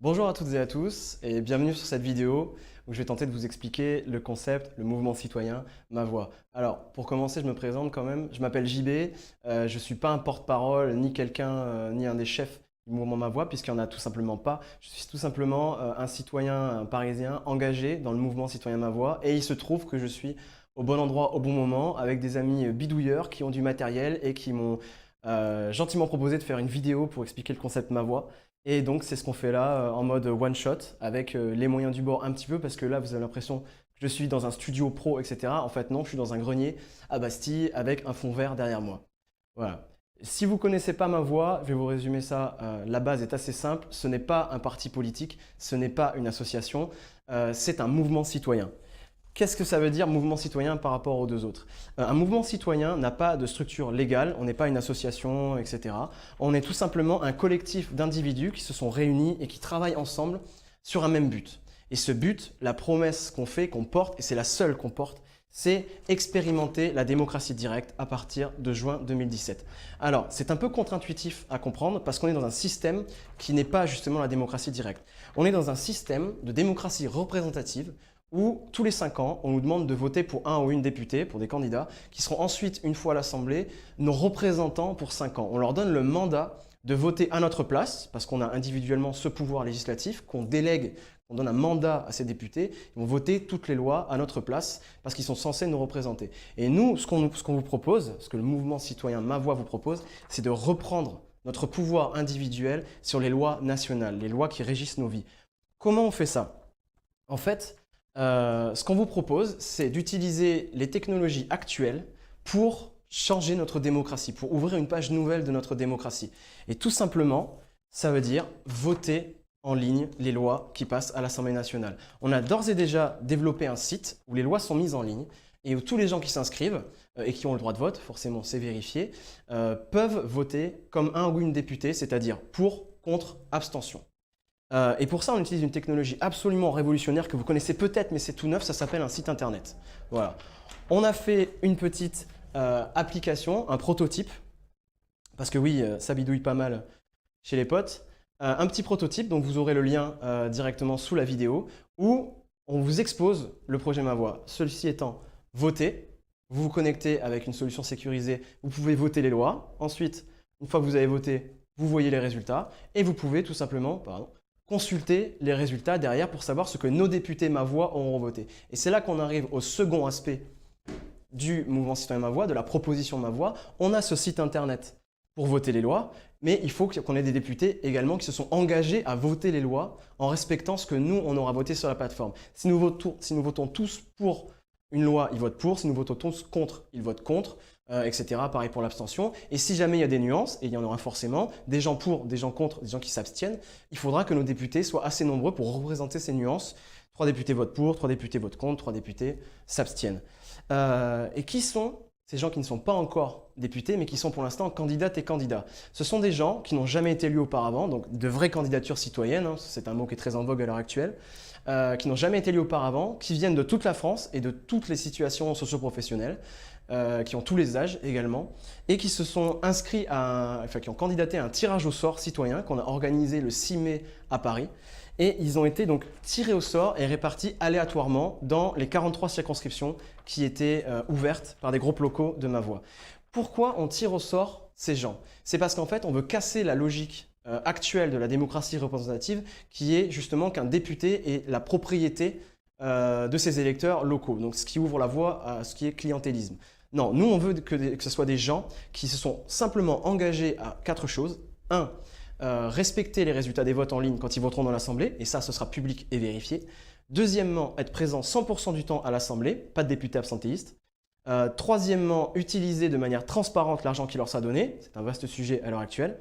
Bonjour à toutes et à tous et bienvenue sur cette vidéo où je vais tenter de vous expliquer le concept, le mouvement citoyen, ma voix. Alors pour commencer, je me présente quand même, je m'appelle JB, je ne suis pas un porte-parole ni quelqu'un, ni un des chefs du mouvement Ma Voix puisqu'il n'y en a tout simplement pas. Je suis tout simplement un citoyen parisien engagé dans le mouvement citoyen Ma Voix et il se trouve que je suis au bon endroit au bon moment avec des amis bidouilleurs qui ont du matériel et qui m'ont gentiment proposé de faire une vidéo pour expliquer le concept Ma Voix. Et donc, c'est ce qu'on fait là en mode one shot avec les moyens du bord un petit peu parce que là, vous avez l'impression que je suis dans un studio pro, etc. En fait, non, je suis dans un grenier à Bastille avec un fond vert derrière moi. Voilà. Si vous ne connaissez pas ma voix, je vais vous résumer ça. La base est assez simple. Ce n'est pas un parti politique, ce n'est pas une association, c'est un mouvement citoyen. Qu'est-ce que ça veut dire mouvement citoyen par rapport aux deux autres? Un mouvement citoyen n'a pas de structure légale, on n'est pas une association, etc. On est tout simplement un collectif d'individus qui se sont réunis et qui travaillent ensemble sur un même but. Et ce but, la promesse qu'on fait, qu'on porte, et c'est la seule qu'on porte, c'est expérimenter la démocratie directe à partir de juin 2017. Alors, c'est un peu contre-intuitif à comprendre parce qu'on est dans un système qui n'est pas justement la démocratie directe. On est dans un système de démocratie représentative où tous les 5 ans, on nous demande de voter pour un ou une députée, pour des candidats, qui seront ensuite, une fois à l'Assemblée, nos représentants pour 5 ans. On leur donne le mandat de voter à notre place, parce qu'on a individuellement ce pouvoir législatif, qu'on délègue, qu'on donne un mandat à ces députés, ils vont voter toutes les lois à notre place, parce qu'ils sont censés nous représenter. Et nous, ce qu'on vous propose, ce que le mouvement citoyen Ma Voix vous propose, c'est de reprendre notre pouvoir individuel sur les lois nationales, les lois qui régissent nos vies. Comment on fait ça? En fait, ce qu'on vous propose, c'est d'utiliser les technologies actuelles pour changer notre démocratie, pour ouvrir une page nouvelle de notre démocratie. Et tout simplement, ça veut dire voter en ligne les lois qui passent à l'Assemblée nationale. On a d'ores et déjà développé un site où les lois sont mises en ligne et où tous les gens qui s'inscrivent et qui ont le droit de vote, forcément c'est vérifié, peuvent voter comme un ou une députée, c'est-à-dire pour, contre, abstention. Et pour ça, on utilise une technologie absolument révolutionnaire que vous connaissez peut-être, mais c'est tout neuf, ça s'appelle un site internet. Voilà. On a fait une petite application, un prototype, parce que oui, ça bidouille pas mal chez les potes. Un petit prototype, donc vous aurez le lien directement sous la vidéo, où on vous expose le projet Ma Voix. Celui-ci étant voter, vous vous connectez avec une solution sécurisée, vous pouvez voter les lois. Ensuite, une fois que vous avez voté, vous voyez les résultats, et vous pouvez tout simplement, consulter les résultats derrière pour savoir ce que nos députés Ma Voix auront voté. Et c'est là qu'on arrive au second aspect du mouvement citoyen Ma Voix, de la proposition Ma Voix. On a ce site internet pour voter les lois, mais il faut qu'on ait des députés également qui se sont engagés à voter les lois en respectant ce que nous, on aura voté sur la plateforme. Si nous votons tous pour une loi, ils votent pour. Si nous votons tous contre, ils votent contre, etc. Pareil pour l'abstention. Et si jamais il y a des nuances, et il y en aura forcément, des gens pour, des gens contre, des gens qui s'abstiennent, il faudra que nos députés soient assez nombreux pour représenter ces nuances. 3 députés votent pour, 3 députés votent contre, 3 députés s'abstiennent. Et qui sont ces gens qui ne sont pas encore députés, mais qui sont pour l'instant candidates et candidats? Ce sont des gens qui n'ont jamais été élus auparavant, donc de vraies candidatures citoyennes, c'est un mot qui est très en vogue à l'heure actuelle, qui n'ont jamais été élus auparavant, qui viennent de toute la France et de toutes les situations socio-professionnelles, qui ont tous les âges également, et qui se sont inscrits qui ont candidaté à un tirage au sort citoyen qu'on a organisé le 6 mai à Paris. Et ils ont été donc tirés au sort et répartis aléatoirement dans les 43 circonscriptions qui étaient ouvertes par des groupes locaux de Ma Voix. Pourquoi on tire au sort ces gens? C'est parce qu'en fait, on veut casser la logique actuelle de la démocratie représentative qui est justement qu'un député est la propriété de ses électeurs locaux. Donc ce qui ouvre la voie à ce qui est clientélisme. Non, nous on veut que ce soit des gens qui se sont simplement engagés à 4 choses. 1. Respecter les résultats des votes en ligne quand ils voteront dans l'Assemblée, et ça, ce sera public et vérifié. Deuxièmement, être présent 100% du temps à l'Assemblée, pas de députés absentéistes. Troisièmement, utiliser de manière transparente l'argent qui leur sera donné, c'est un vaste sujet à l'heure actuelle.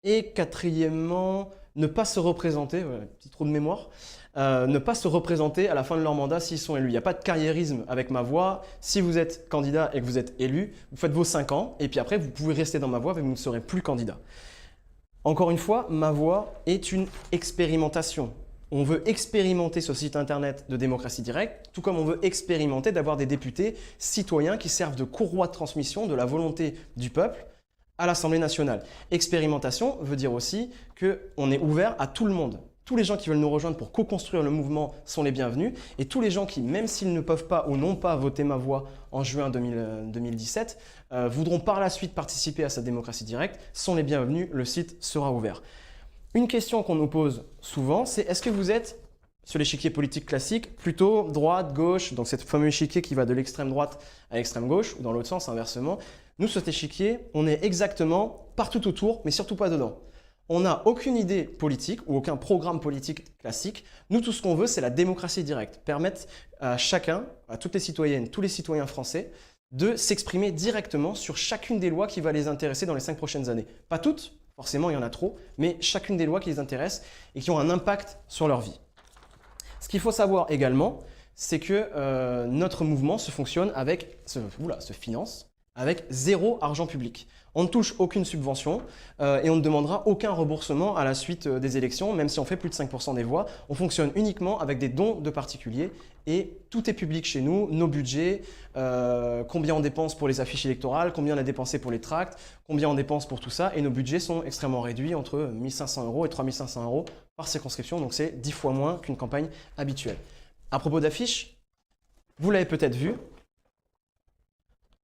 Et quatrièmement, ne pas se représenter, petit trou de mémoire, ne pas se représenter à la fin de leur mandat s'ils sont élus. Il n'y a pas de carriérisme avec Ma Voix. Si vous êtes candidat et que vous êtes élu, vous faites vos 5 ans, et puis après, vous pouvez rester dans Ma Voix, mais vous ne serez plus candidat. Encore une fois, Ma Voix est une expérimentation. On veut expérimenter ce site internet de démocratie directe, tout comme on veut expérimenter d'avoir des députés citoyens qui servent de courroie de transmission de la volonté du peuple à l'Assemblée nationale. Expérimentation veut dire aussi qu'on est ouvert à tout le monde. Tous les gens qui veulent nous rejoindre pour co-construire le mouvement sont les bienvenus et tous les gens qui, même s'ils ne peuvent pas ou n'ont pas voté ma voix en juin 2017, voudront par la suite participer à cette démocratie directe, sont les bienvenus, le site sera ouvert. Une question qu'on nous pose souvent, c'est est-ce que vous êtes sur l'échiquier politique classique, plutôt droite, gauche, donc cette fameux échiquier qui va de l'extrême droite à l'extrême gauche, ou dans l'autre sens, inversement. Nous, sur cet échiquier, on est exactement partout autour, mais surtout pas dedans. On n'a aucune idée politique ou aucun programme politique classique. Nous, tout ce qu'on veut, c'est la démocratie directe. Permettre à chacun, à toutes les citoyennes, tous les citoyens français, de s'exprimer directement sur chacune des lois qui va les intéresser dans les 5 prochaines années. Pas toutes, forcément, il y en a trop, mais chacune des lois qui les intéressent et qui ont un impact sur leur vie. Ce qu'il faut savoir également, c'est que notre mouvement se finance avec 0 argent public. On ne touche aucune subvention et on ne demandera aucun remboursement à la suite des élections, même si on fait plus de 5% des voix. On fonctionne uniquement avec des dons de particuliers et tout est public chez nous, nos budgets, combien on dépense pour les affiches électorales, combien on a dépensé pour les tracts, combien on dépense pour tout ça. Et nos budgets sont extrêmement réduits, entre 1 500 € et 3 500 € par circonscription, donc c'est 10 fois moins qu'une campagne habituelle. À propos d'affiches, vous l'avez peut-être vu,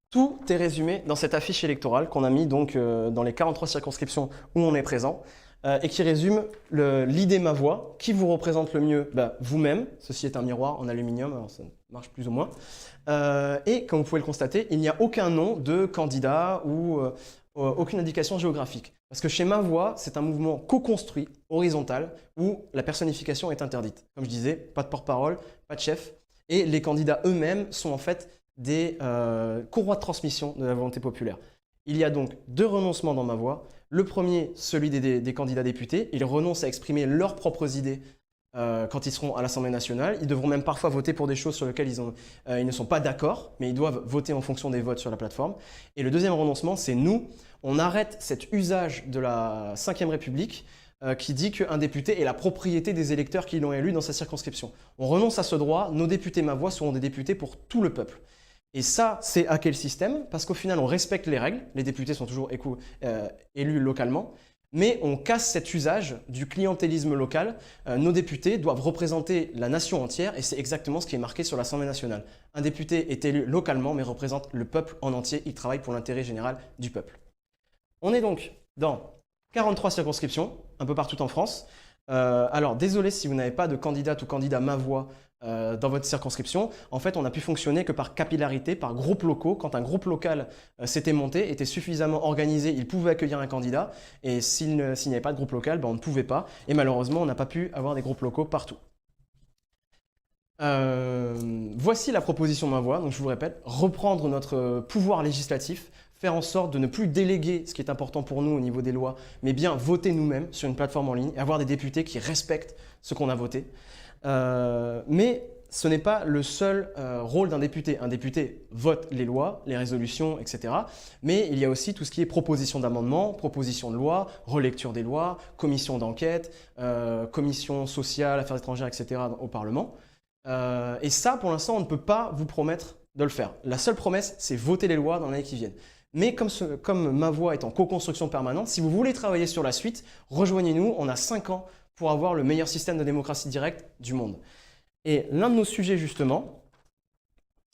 tout est résumé dans cette affiche électorale qu'on a mis donc dans les 43 circonscriptions où on est présent et qui résume l'idée ma voix. Qui vous représente le mieux? Vous-même. Ceci est un miroir en aluminium, alors ça marche plus ou moins. Et comme vous pouvez le constater, il n'y a aucun nom de candidat ou aucune indication géographique. Parce que chez Ma Voix, c'est un mouvement co-construit, horizontal, où la personnification est interdite. Comme je disais, pas de porte-parole, pas de chef. Et les candidats eux-mêmes sont en fait des courroies de transmission de la volonté populaire. Il y a donc 2 renoncements dans Ma Voix. Le premier, celui des candidats députés. Ils renoncent à exprimer leurs propres idées quand ils seront à l'Assemblée nationale. Ils devront même parfois voter pour des choses sur lesquelles ils ne sont pas d'accord, mais ils doivent voter en fonction des votes sur la plateforme. Et le deuxième renoncement, c'est nous. On arrête cet usage de la Ve République qui dit qu'un député est la propriété des électeurs qui l'ont élu dans sa circonscription. On renonce à ce droit. Nos députés Ma Voix seront des députés pour tout le peuple. Et ça, c'est à quel système? Parce qu'au final, on respecte les règles. Les députés sont toujours élus localement. Mais on casse cet usage du clientélisme local. Nos députés doivent représenter la nation entière et c'est exactement ce qui est marqué sur l'Assemblée nationale. Un député est élu localement mais représente le peuple en entier. Il travaille pour l'intérêt général du peuple. On est donc dans 43 circonscriptions, un peu partout en France. Alors, désolé si vous n'avez pas de candidate ou candidat Ma Voix dans votre circonscription. En fait, on n'a pu fonctionner que par capillarité, par groupes locaux. Quand un groupe local s'était monté, était suffisamment organisé, il pouvait accueillir un candidat. Et s'il n'y avait pas de groupe local, on ne pouvait pas. Et malheureusement, on n'a pas pu avoir des groupes locaux partout. Voici la proposition Ma Voix. Donc, je vous répète, reprendre notre pouvoir législatif, faire en sorte de ne plus déléguer ce qui est important pour nous au niveau des lois, mais bien voter nous-mêmes sur une plateforme en ligne et avoir des députés qui respectent ce qu'on a voté. Mais ce n'est pas le seul rôle d'un député. Un député vote les lois, les résolutions, etc. Mais il y a aussi tout ce qui est proposition d'amendement, proposition de loi, relecture des lois, commission d'enquête, commission sociale, affaires étrangères, etc. au Parlement. Et ça, pour l'instant, on ne peut pas vous promettre de le faire. La seule promesse, c'est voter les lois dans l'année qui viennent. Mais comme Ma Voix est en co-construction permanente, si vous voulez travailler sur la suite, rejoignez-nous. On a 5 ans pour avoir le meilleur système de démocratie directe du monde. Et l'un de nos sujets, justement,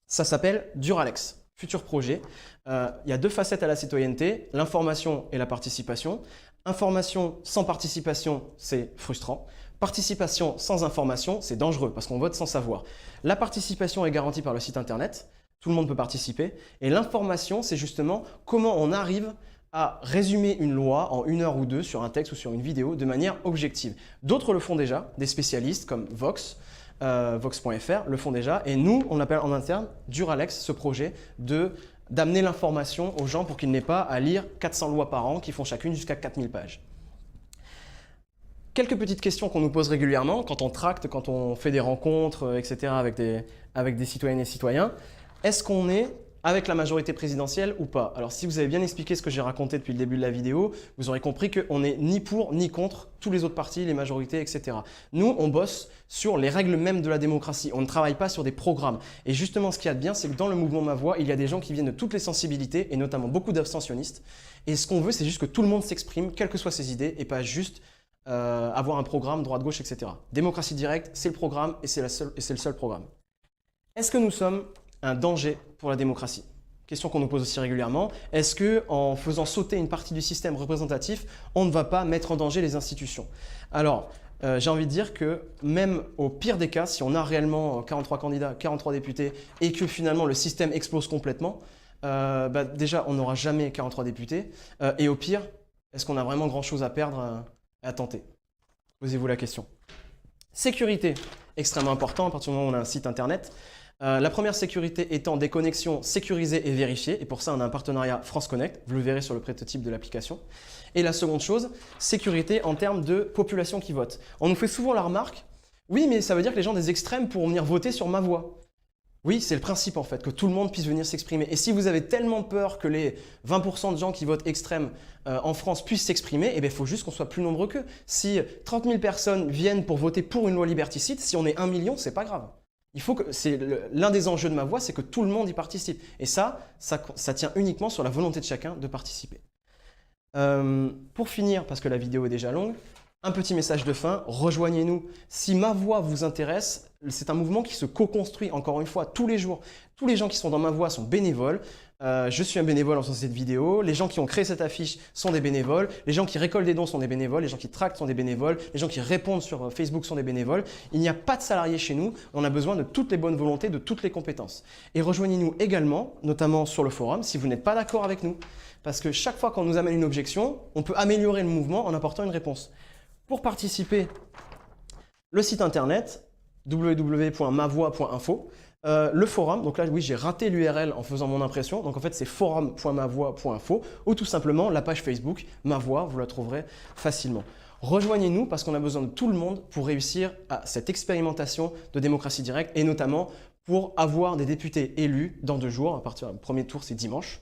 ça s'appelle Duralex, futur projet. Il y a 2 facettes à la citoyenneté, l'information et la participation. Information sans participation, c'est frustrant. Participation sans information, c'est dangereux parce qu'on vote sans savoir. La participation est garantie par le site internet. Tout le monde peut participer. Et l'information, c'est justement comment on arrive à résumer une loi en 1 heure ou 2 sur un texte ou sur une vidéo de manière objective. D'autres le font déjà, des spécialistes comme Vox, Vox.fr le font déjà. Et nous, on appelle en interne Duralex, ce projet d'amener l'information aux gens pour qu'ils n'aient pas à lire 400 lois par an qui font chacune jusqu'à 4000 pages. Quelques petites questions qu'on nous pose régulièrement quand on tracte, quand on fait des rencontres, etc. avec des citoyennes et citoyens. Est-ce qu'on est avec la majorité présidentielle ou pas. Alors si vous avez bien expliqué ce que j'ai raconté depuis le début de la vidéo, vous aurez compris qu'on n'est ni pour ni contre tous les autres partis, les majorités, etc. Nous, on bosse sur les règles mêmes de la démocratie. On ne travaille pas sur des programmes. Et justement, ce qu'il y a de bien, c'est que dans le mouvement Ma Voix, il y a des gens qui viennent de toutes les sensibilités, et notamment beaucoup d'abstentionnistes. Et ce qu'on veut, c'est juste que tout le monde s'exprime, quelles que soient ses idées, et pas juste avoir un programme droite-gauche, etc. Démocratie directe, c'est le programme, et c'est le seul programme. Est-ce que nous sommes un danger pour la démocratie? Question qu'on nous pose aussi régulièrement. Est-ce qu'en faisant sauter une partie du système représentatif, on ne va pas mettre en danger les institutions? Alors, j'ai envie de dire que même au pire des cas, si on a réellement 43 candidats, 43 députés et que finalement le système explose complètement, déjà on n'aura jamais 43 députés. Et au pire, est-ce qu'on a vraiment grand-chose à perdre à tenter? Posez-vous la question. Sécurité, extrêmement important à partir du moment où on a un site internet. La première sécurité étant des connexions sécurisées et vérifiées, et pour ça on a un partenariat France Connect, vous le verrez sur le prototype de l'application. Et la seconde chose, sécurité en termes de population qui vote. On nous fait souvent la remarque, oui mais ça veut dire que les gens des extrêmes pourront venir voter sur Ma Voix. Oui, c'est le principe en fait, que tout le monde puisse venir s'exprimer. Et si vous avez tellement peur que les 20% de gens qui votent extrême en France puissent s'exprimer, eh bien, il faut juste qu'on soit plus nombreux qu'eux. Si 30 000 personnes viennent pour voter pour une loi liberticide, si on est 1 million, c'est pas grave. Il faut que c'est l'un des enjeux de Ma Voix, c'est que tout le monde y participe. Et ça tient uniquement sur la volonté de chacun de participer. Pour finir, parce que la vidéo est déjà longue, un petit message de fin, rejoignez-nous. Si Ma Voix vous intéresse, c'est un mouvement qui se co-construit, encore une fois, tous les jours. Tous les gens qui sont dans Ma Voix sont bénévoles. Je suis un bénévole en faisant cette vidéo. Les gens qui ont créé cette affiche sont des bénévoles. Les gens qui récoltent des dons sont des bénévoles. Les gens qui tractent sont des bénévoles. Les gens qui répondent sur Facebook sont des bénévoles. Il n'y a pas de salariés chez nous. On a besoin de toutes les bonnes volontés, de toutes les compétences. Et rejoignez-nous également, notamment sur le forum, si vous n'êtes pas d'accord avec nous. Parce que chaque fois qu'on nous amène une objection, on peut améliorer le mouvement en apportant une réponse. Pour participer, le site internet www.mavoix.info, le forum, donc là oui j'ai raté l'URL en faisant mon impression, donc en fait c'est forum.mavoix.info ou tout simplement la page Facebook Ma Voix, vous la trouverez facilement. Rejoignez-nous parce qu'on a besoin de tout le monde pour réussir à cette expérimentation de démocratie directe et notamment pour avoir des députés élus dans 2 jours, à partir du premier tour c'est dimanche.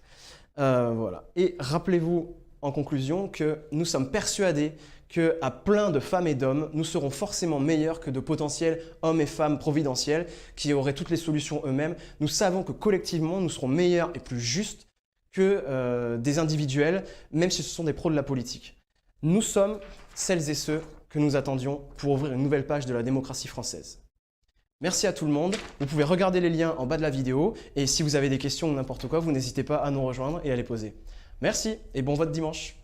Voilà. Et rappelez-vous en conclusion que nous sommes persuadés qu'à plein de femmes et d'hommes, nous serons forcément meilleurs que de potentiels hommes et femmes providentiels qui auraient toutes les solutions eux-mêmes. Nous savons que collectivement, nous serons meilleurs et plus justes que des individuels, même si ce sont des pros de la politique. Nous sommes celles et ceux que nous attendions pour ouvrir une nouvelle page de la démocratie française. Merci à tout le monde. Vous pouvez regarder les liens en bas de la vidéo et si vous avez des questions ou n'importe quoi, vous n'hésitez pas à nous rejoindre et à les poser. Merci et bon vote dimanche.